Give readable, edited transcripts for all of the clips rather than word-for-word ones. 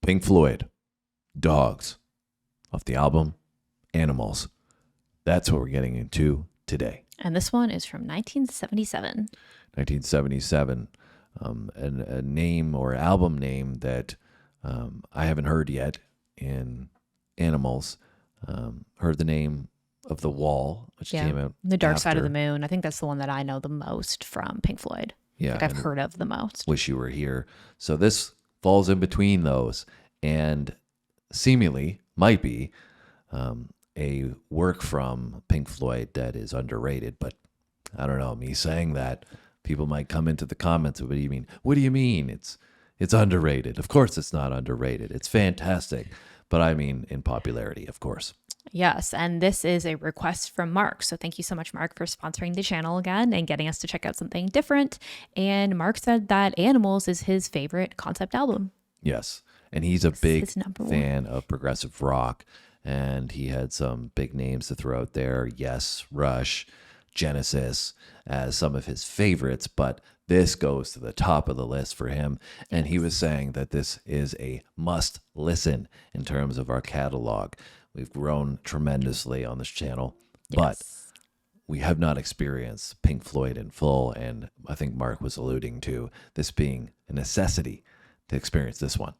Pink Floyd Dogs off the album Animals. That's what we're getting into today. And this one is from 1977. 1977. And a name or album name that I haven't heard yet in Animals. Heard the name of The Wall, which came out The Dark Side of after. the Moon. I think that's the one that I know the most from Pink Floyd. Yeah, I've heard of the most. Wish You Were Here. So this falls in between those and seemingly might be a work from Pink Floyd that is underrated. But I don't know, me saying that, people might come into the comments. What do you mean? What do you mean? It's underrated. Of course it's not underrated. It's fantastic. But I mean in popularity, of course. Yes, and this is a request from Mark. So thank you so much, Mark, for sponsoring the channel again and getting us to check out something different. And Mark said that Animals is his favorite concept album. Yes, and he's a big It's number one. fan of progressive rock, and he had some big names to throw out there. Yes, Rush, Genesis as some of his favorites, but this goes to the top of the list for him. And he was saying that this is a must listen in terms of our catalog. We've grown tremendously on this channel, but we have not experienced Pink Floyd in full. And I think Mark was alluding to this being a necessity to experience this one.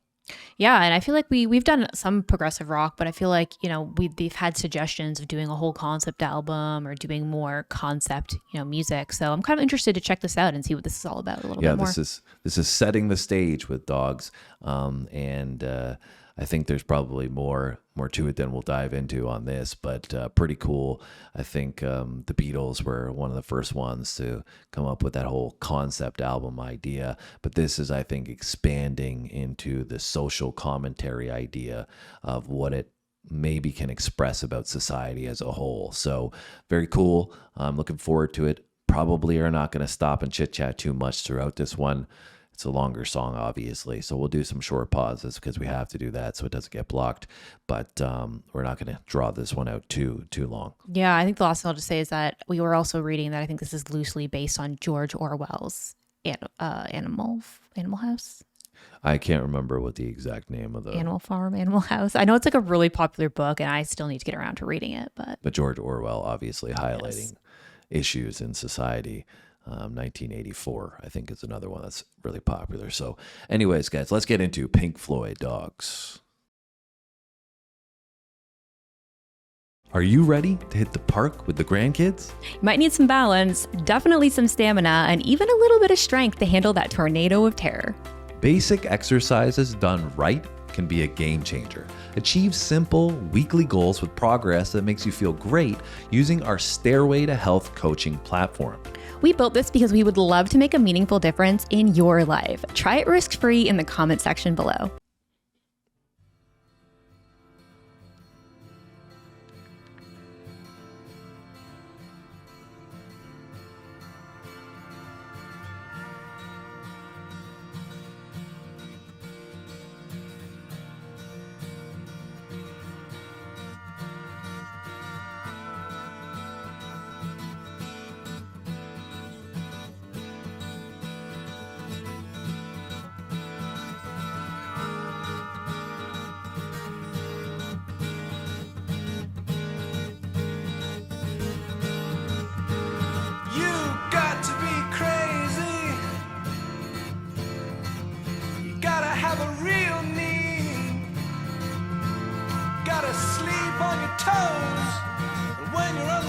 Yeah, and I feel like we've done some progressive rock, but I feel like, we've had suggestions of doing a whole concept album or doing more concept, music. So I'm kind of interested to check this out and see what this is all about a little bit more. This is setting the stage with Dogs, and I think there's probably more to it than we'll dive into on this, but pretty cool. I think the Beatles were one of the first ones to come up with that whole concept album idea, but this is, I think, expanding into the social commentary idea of what it maybe can express about society as a whole. So very cool. I'm looking forward to it. Probably are not going to stop and chit chat too much throughout this one. It's a longer song, obviously, so we'll do some short pauses because we have to do that so it doesn't get blocked. But we're not going to draw this one out too long. Yeah, I think the last thing I'll just say is that we were also reading that I think this is loosely based on George Orwell's Animal House. I can't remember what the exact name of the Animal Farm, Animal House. I know it's like a really popular book, and I still need to get around to reading it. But George Orwell, obviously highlighting issues in society. 1984, I think, is another one that's really popular. So anyways, guys, let's get into Pink Floyd Dogs. Are you ready to hit the park with the grandkids? you might need some balance, definitely some stamina, and even a little bit of strength to handle that tornado of terror. Basic exercises done right can be a game changer. Achieve simple weekly goals with progress that makes you feel great using our Stairway to Health coaching platform. We built this because we would love to make a meaningful difference in your life. Try it risk-free in the comment section below.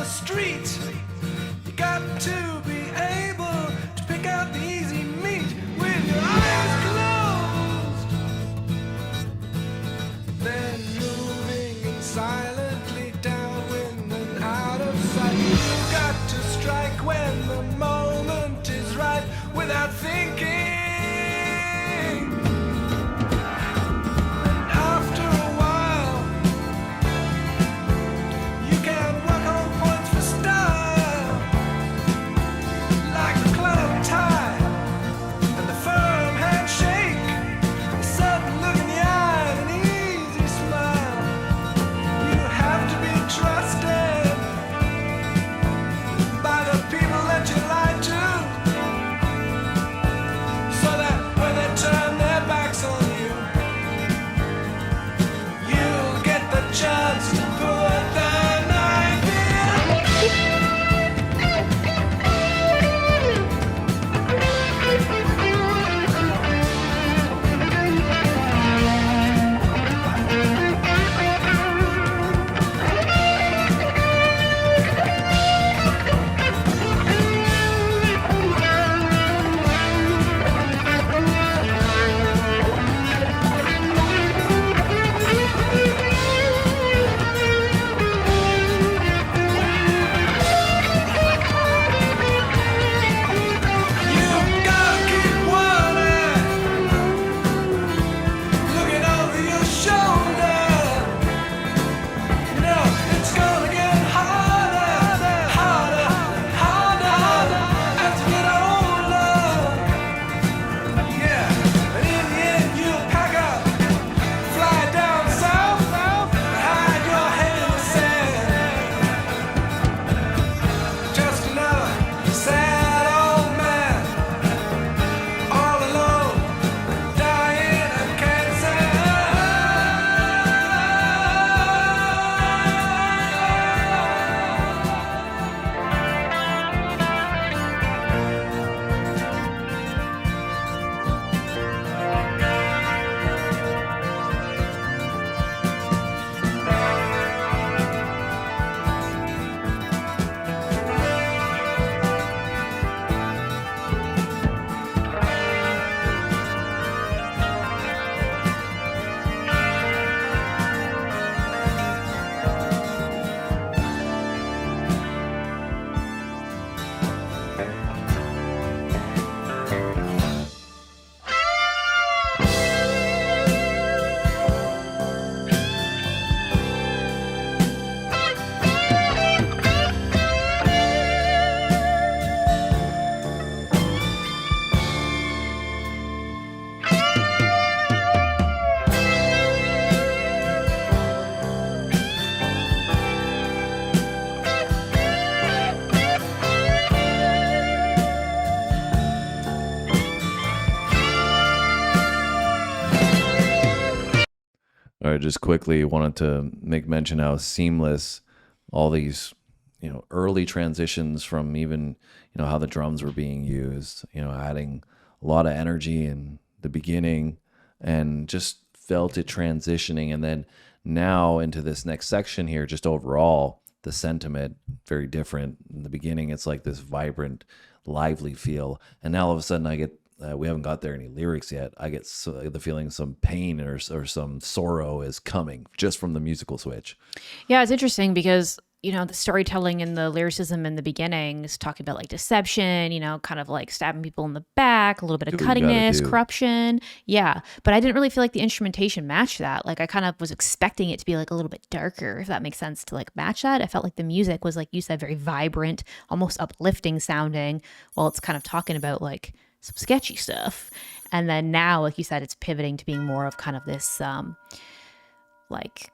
Street, you got to be able to pick out the easy meat with your eyes closed. Then moving in silently downwind and out of sight. You got to strike when the moment is right without thinking. Like chance to put the knife in. You gotta keep one eye looking over your shoulder. No, it's gonna get harder, harder, harder as you get older. Yeah, and in the end you'll pack up, fly down south, and hide your head in the sand. Just another sad old man, all alone, dying of cancer. All right, just quickly wanted to make mention how seamless all these, early transitions from even, how the drums were being used, adding a lot of energy in the beginning and just felt it transitioning. And then now into this next section here, just overall, the sentiment, very different. In the beginning, it's like this vibrant, lively feel. And now all of a sudden I get, we haven't got there any lyrics yet. I get the feeling some pain or some sorrow is coming just from the musical switch. Yeah, it's interesting because, the storytelling and the lyricism in the beginning is talking about like deception, kind of like stabbing people in the back, a little bit of Do what you gotta cuttingness, do. corruption. Yeah. But I didn't really feel like the instrumentation matched that. Like I kind of was expecting it to be like a little bit darker, if that makes sense, to like match that. I felt like the music was, like you said, very vibrant, almost uplifting sounding, while it's kind of talking about like some sketchy stuff. And then now, like you said, it's pivoting to being more of kind of this, like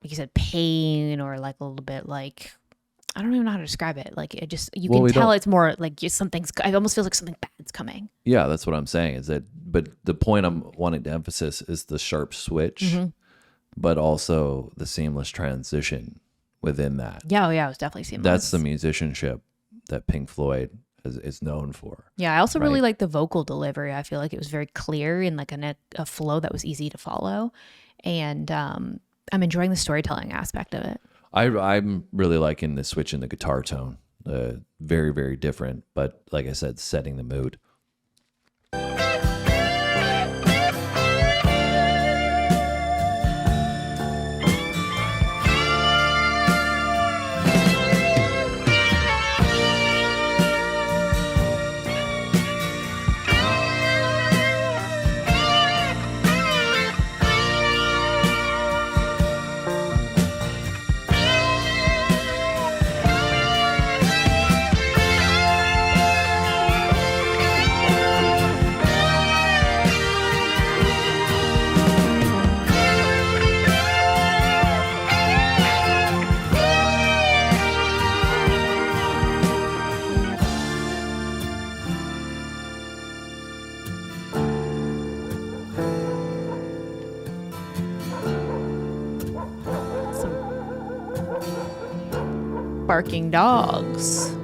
you said, pain, or like a little bit like, I don't even know how to describe it. Like it just, you Well, can we tell don't- it's more like just something's, it almost feels like something bad's coming. Yeah, that's what I'm saying is that, but the point I'm wanting to emphasize is the sharp switch, but also the seamless transition within that. Yeah, oh yeah, it was definitely seamless. That's the musicianship that Pink Floyd is known for. Yeah, I also really right? like the vocal delivery. I feel like it was very clear and like a flow that was easy to follow. And I'm enjoying the storytelling aspect of it. I'm really liking the switch in the guitar tone. Very, very different, but like I said, setting the mood. barking dogs.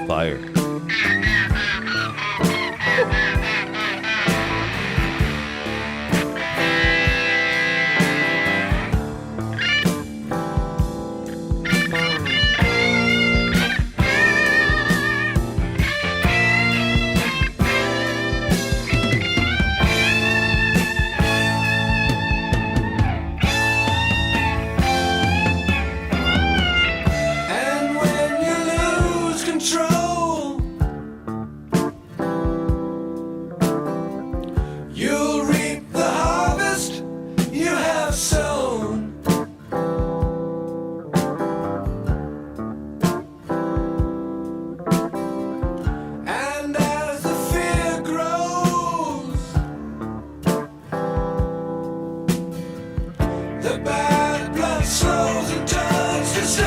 Fire. And when you lose control, you'll reap the harvest you have sown. And as the fear grows, the bad blood slows and turns to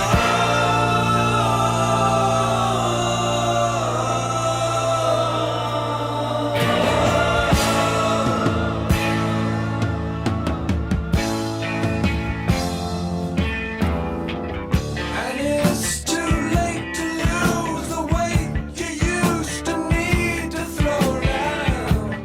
And it's too late to lose the weight you used to need to throw around.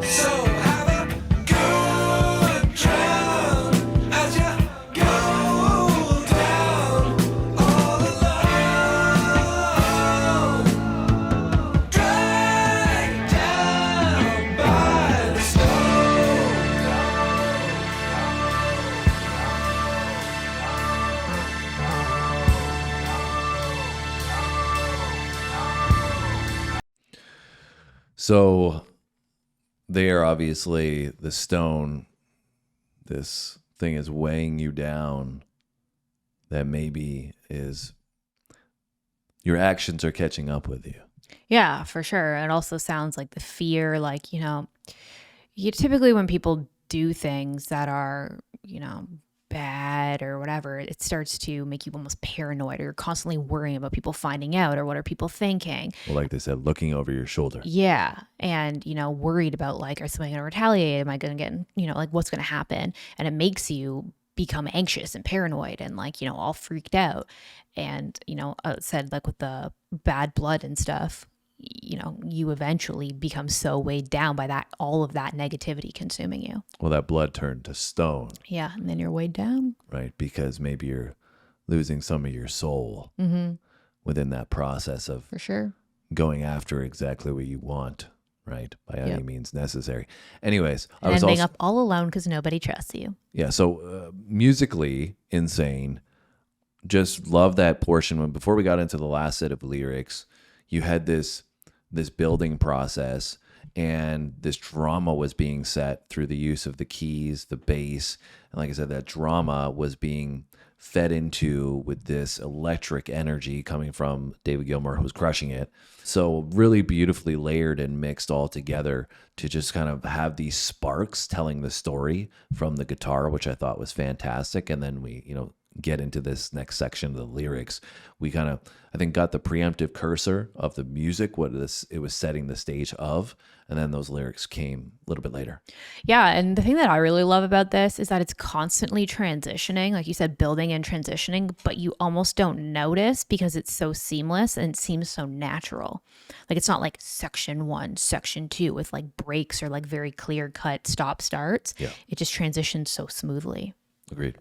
So have a good drown as you go down all alone, dragged down by the stone. So they are obviously the stone. This thing is weighing you down. That maybe is your actions are catching up with you. Yeah, for sure. It also sounds like the fear, like, you typically when people do things that are, bad or whatever, it starts to make you almost paranoid, or you're constantly worrying about people finding out, or what are people thinking. Well, like they said, looking over your shoulder. Yeah. And, worried about like, are somebody going to retaliate? Am I going to get, like what's going to happen? And it makes you become anxious and paranoid and like, all freaked out. And, said like with the bad blood and stuff, you eventually become so weighed down by that, all of that negativity consuming you. Well, that blood turned to stone, Yeah. And then you're weighed down. right? Because maybe you're losing some of your soul within that process of For sure. going after exactly what you want, right? By any Yep. means necessary. Anyways, I And was ending also up all alone because nobody trusts you. yeah. So musically insane. Just love that portion. When before we got into the last set of lyrics, you had this building process, and this drama was being set through the use of the keys, the bass, and like I said, that drama was being fed into with this electric energy coming from David Gilmour, who was crushing it. So really beautifully layered and mixed all together to just kind of have these sparks telling the story from the guitar, which I thought was fantastic. And then we, get into this next section of the lyrics, we kind of, I think, got the preemptive cursor of the music, what it was setting the stage of, and then those lyrics came a little bit later. Yeah, and the thing that I really love about this is that it's constantly transitioning, like you said, building and transitioning, but you almost don't notice because it's so seamless and it seems so natural. Like it's not like section 1, section 2 with like breaks or like very clear cut stop starts. Yeah. It just transitions so smoothly. Agreed.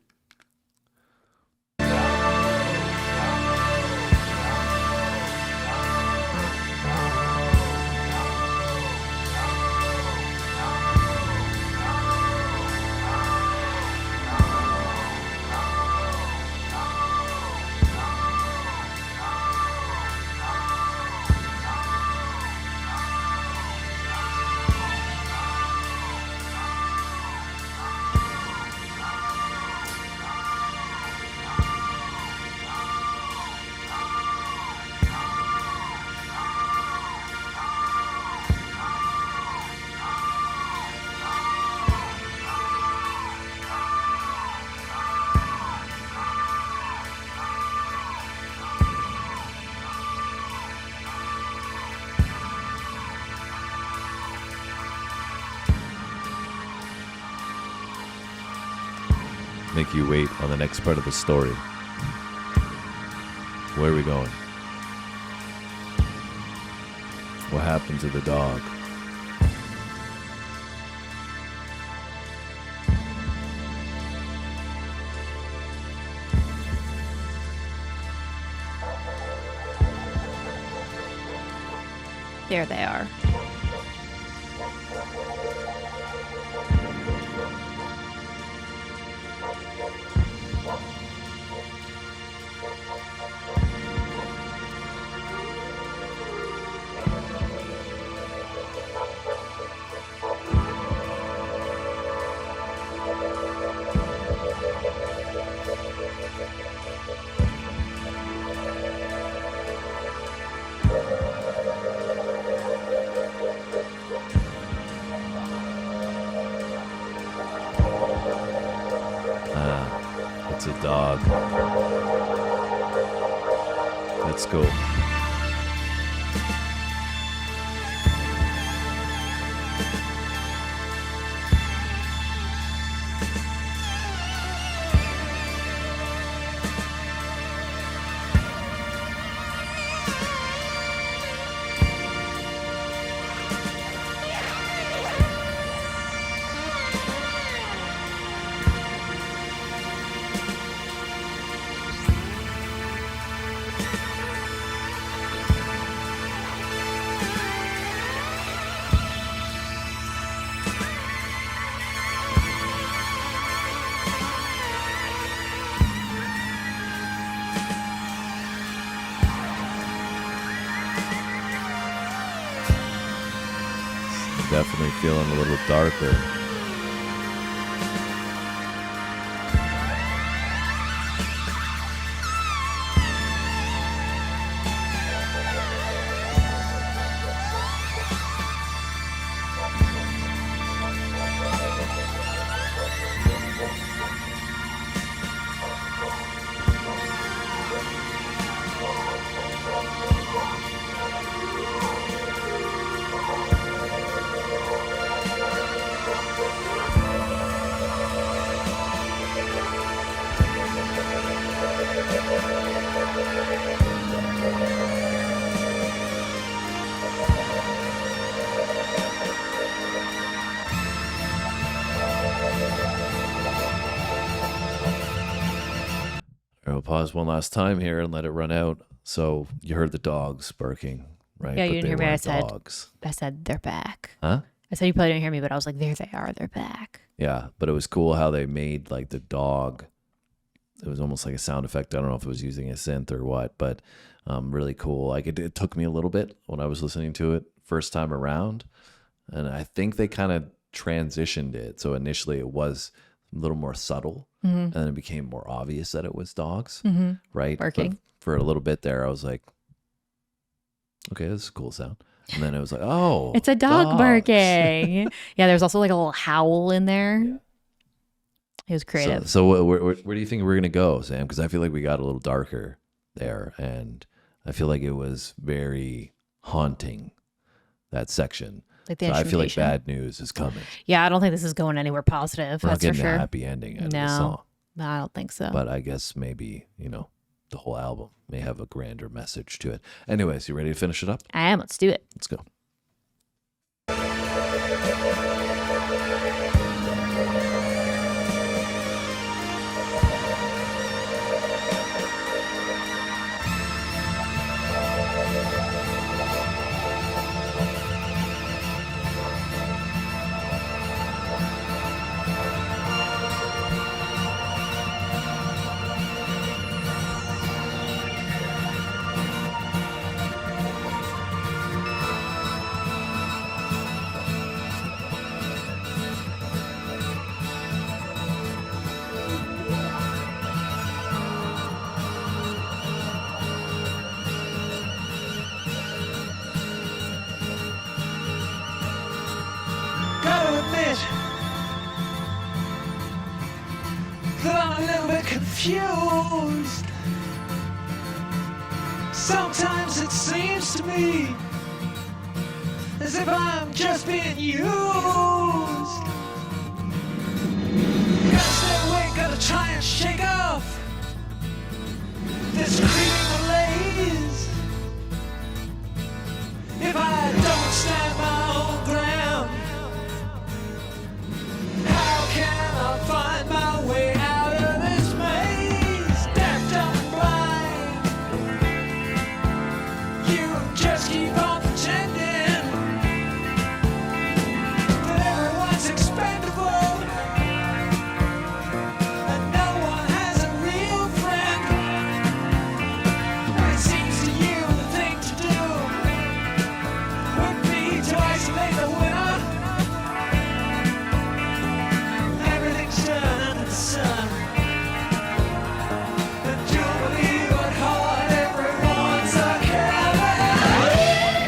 Make you wait on the next part of the story. Where are we going? What happened to the dog? There they are. It's a dog. Let's go. Definitely feeling a little darker. I'll pause one last time here and let it run out. So you heard the dogs barking, right? Yeah, you But didn't they hear me. weren't I said they're back. Huh? I said you probably didn't hear me, but I was like, there they are, they're back. Yeah, but it was cool how they made like the dog. It was almost like a sound effect. I don't know if it was using a synth or what, but really cool. Like it took me a little bit when I was listening to it first time around, and I think they kind of transitioned it. So initially it was a little more subtle, and then it became more obvious that it was dogs, right? Barking. But for a little bit there, I was like, okay, this is a cool sound. And then it was like, oh, It's a dog dogs. barking. Yeah, there's also like a little howl in there. He was creative. So where do you think we're gonna go, Sam? Because I feel like we got a little darker there, and I feel like it was very haunting, that section. Like the So I feel like instrumentation. bad news is coming. Yeah, I don't think this is going anywhere positive. We're not That's for getting sure. a happy ending out of the No, song. no, I don't think so. But I guess maybe, the whole album may have a grander message to it. Anyways, you ready to finish it up? I am. Let's do it. Let's go. Gotta admit that I'm a little bit confused. Sometimes it seems to me as if I'm just being used. Gotta stay awake, gotta try and shake off this creeping malaise. If I don't stand my own ground, how can I find my way out of this maze? Deaf, dumb, and blind. You just keep on pretending that everyone's expendable and no one has a real friend. And it seems to you the thing to do would be to isolate the winner. Everything's done under the sun. And you'll believe what hard everyone's a coward.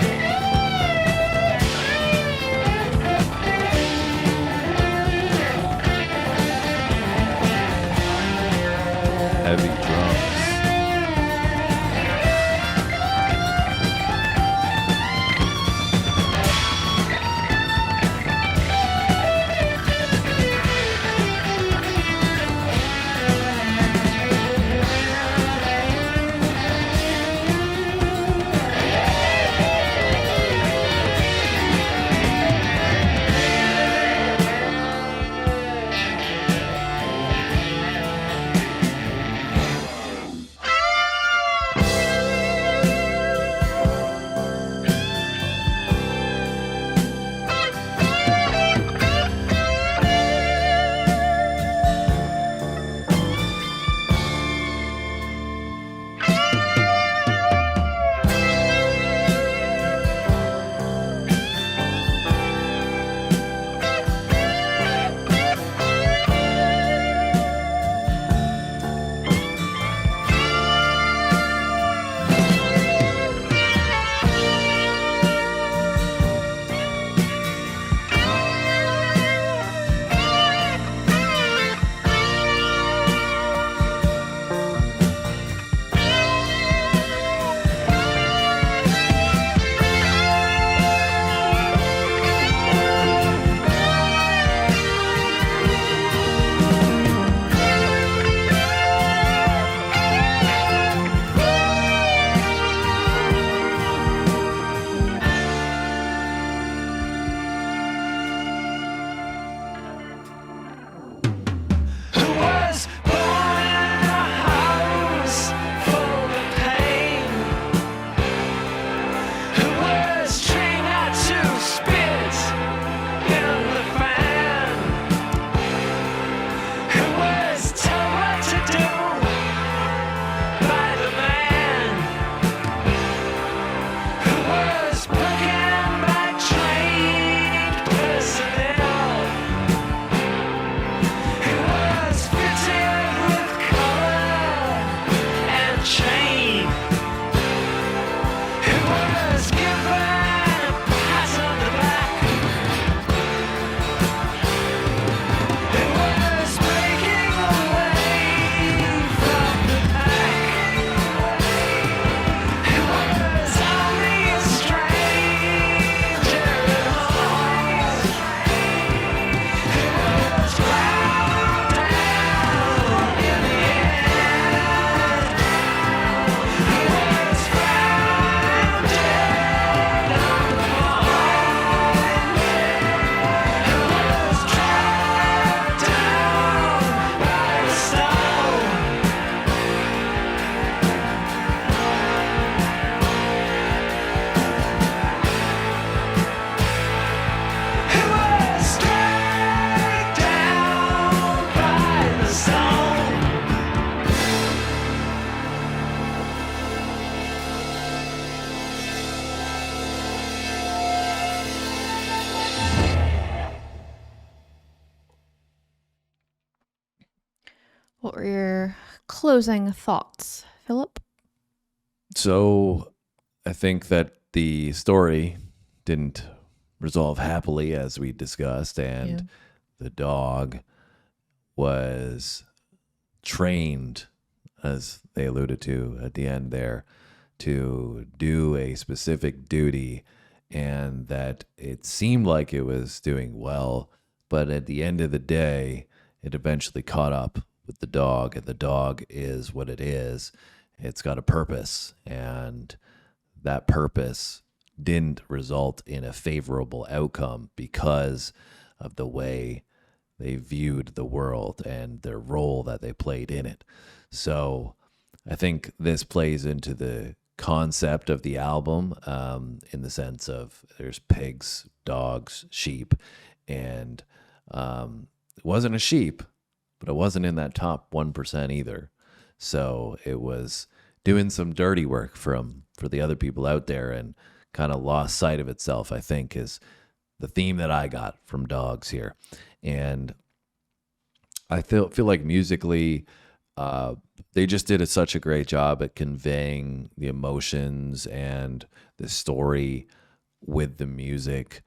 Closing thoughts, Philip? So I think that the story didn't resolve happily, as we discussed, and the dog was trained, as they alluded to at the end there, to do a specific duty, and that it seemed like it was doing well, but at the end of the day, it eventually caught up with the dog, and the dog is what it is. It's got a purpose, and that purpose didn't result in a favorable outcome because of the way they viewed the world and their role that they played in it. So I think this plays into the concept of the album, in the sense of there's pigs, dogs, sheep, and it wasn't a sheep, but it wasn't in that top 1% either. So it was doing some dirty work for the other people out there, and kind of lost sight of itself, I think, is the theme that I got from Dogs here. And I feel like musically, they just did such a great job at conveying the emotions and the story with the music.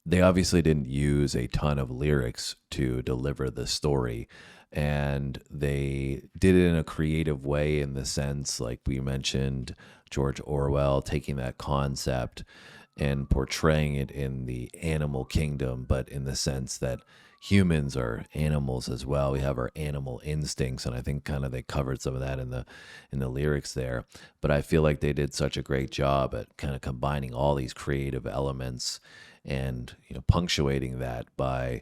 They obviously didn't use a ton of lyrics to deliver the story, and they did it in a creative way, in the sense, like we mentioned, George Orwell taking that concept and portraying it in the animal kingdom, but in the sense that humans are animals as well. We have our animal instincts, and I think kind of they covered some of that in the lyrics there. But I feel like they did such a great job at kind of combining all these creative elements and, you know, punctuating that by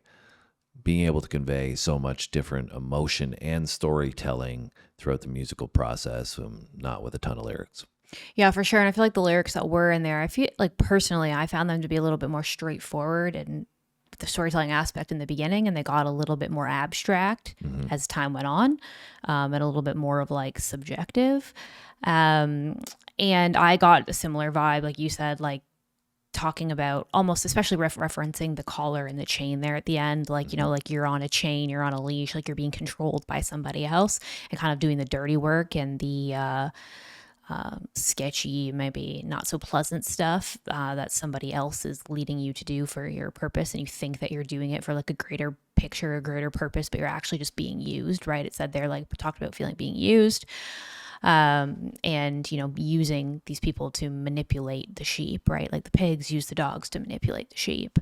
being able to convey so much different emotion and storytelling throughout the musical process, not with a ton of lyrics. Yeah, for sure. And I feel like the lyrics that were in there, I feel like personally, I found them to be a little bit more straightforward and the storytelling aspect in the beginning, and they got a little bit more abstract as time went on, and a little bit more of like subjective. And I got a similar vibe, like you said, like talking about almost, especially referencing the collar and the chain there at the end, like, you know, like you're on a chain, you're on a leash, like you're being controlled by somebody else, and kind of doing the dirty work and the sketchy, maybe not so pleasant stuff that somebody else is leading you to do for your purpose, and you think that you're doing it for like a greater picture, a greater purpose, but you're actually just being used, right? It said there, like, talked about feeling being used, and, you know, using these people to manipulate the sheep, right? Like the pigs use the dogs to manipulate the sheep.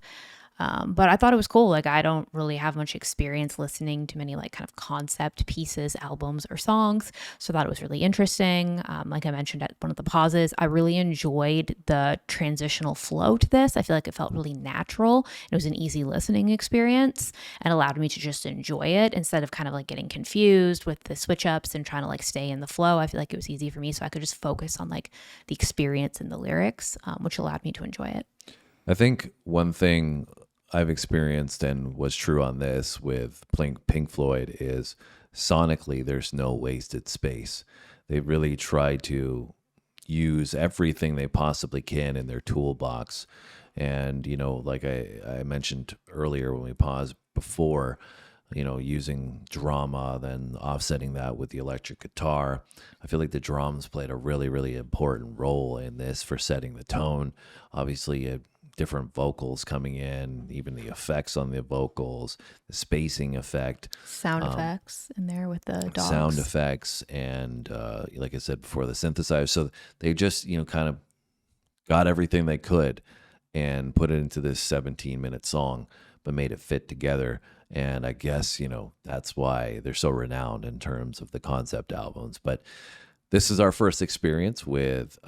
But I thought it was cool. Like, I don't really have much experience listening to many like kind of concept pieces, albums, or songs. So I thought it was really interesting. Like I mentioned at one of the pauses, I really enjoyed the transitional flow to this. I feel like it felt really natural. It was an easy listening experience and allowed me to just enjoy it instead of kind of like getting confused with the switch ups and trying to like stay in the flow. I feel like it was easy for me. So I could just focus on like the experience and the lyrics, which allowed me to enjoy it. I think one thing I've experienced and was true on this with Pink Floyd is sonically there's no wasted space. They really try to use everything they possibly can in their toolbox. And, you know, like I mentioned earlier when we paused before, you know, using drama, then offsetting that with the electric guitar. I feel like the drums played a really, really important role in this for setting the tone. Obviously, different vocals coming in, even the effects on the vocals, the spacing effect. Sound effects in there with the dogs. Sound effects and, like I said before, the synthesizer. So they just, you know, kind of got everything they could and put it into this 17-minute song, but made it fit together. And I guess, you know, that's why they're so renowned in terms of the concept albums. But this is our first experience with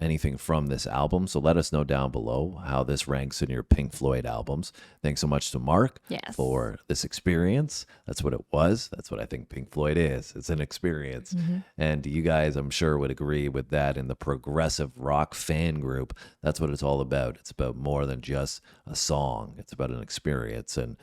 anything from this album. So let us know down below how this ranks in your Pink Floyd albums. Thanks so much to Mark for this experience. That's what it was. That's what I think Pink Floyd is. It's an experience. And you guys, I'm sure, would agree with that in the progressive rock fan group. That's what it's all about. It's about more than just a song. It's about an experience. And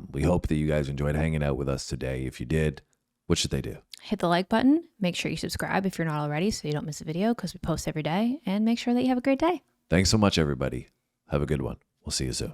we hope that you guys enjoyed hanging out with us today. If you did, what should they do? Hit the like button. Make sure you subscribe if you're not already so you don't miss a video, because we post every day. And make sure that you have a great day. Thanks so much, everybody. Have a good one. We'll see you soon.